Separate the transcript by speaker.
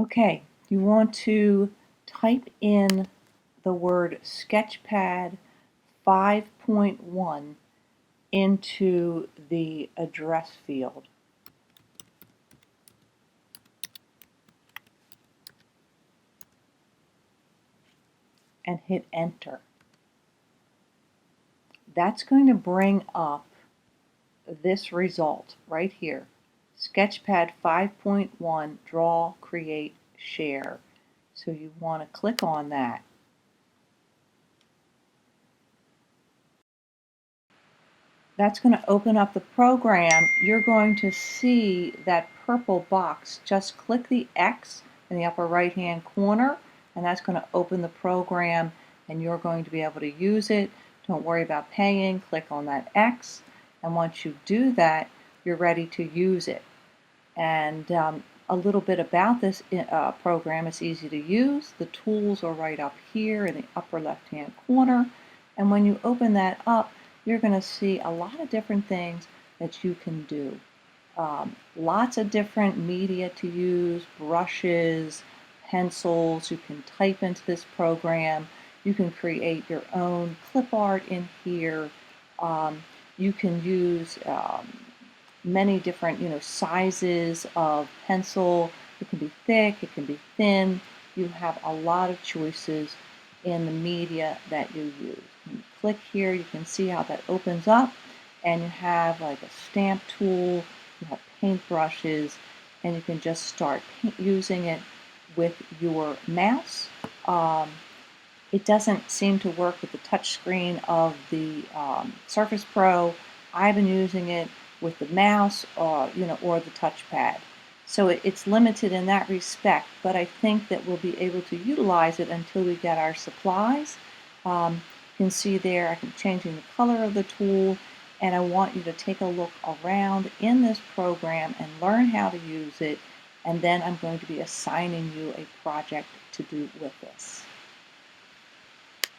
Speaker 1: Okay, you want to type in the word Sketchpad 5.1 into the address field. And hit enter. That's going to bring up this result right here. Sketchpad 5.1, draw, create, share. So you want to click on that. That's going to open up the program. You're going to see that purple box. Just click the X in the upper right hand corner and that's going to open the program and you're going to be able to use it. Don't worry about paying. Click on that X and once you do that, you're ready to use it. And a little bit about this program. It's easy to use. The tools are right up here in the upper left hand corner and when you open that up, you're going to see a lot of different things that you can do. Lots of different media to use, brushes, pencils. You can type into this program. You can create your own clip art in here. You can use many different sizes of pencil. It can be thick, it can be thin. You have a lot of choices in the media that you use. When you click here, you can see how that opens up and you have like a stamp tool, you have paint brushes, and you can just start using it with your mouse. It doesn't seem to work with the touch screen of the Surface Pro. I've been using it with the mouse or the touchpad. So it's limited in that respect, but I think that we'll be able to utilize it until we get our supplies. You can see there I'm changing the color of the tool and I want you to take a look around in this program and learn how to use it, and then I'm going to be assigning you a project to do with this.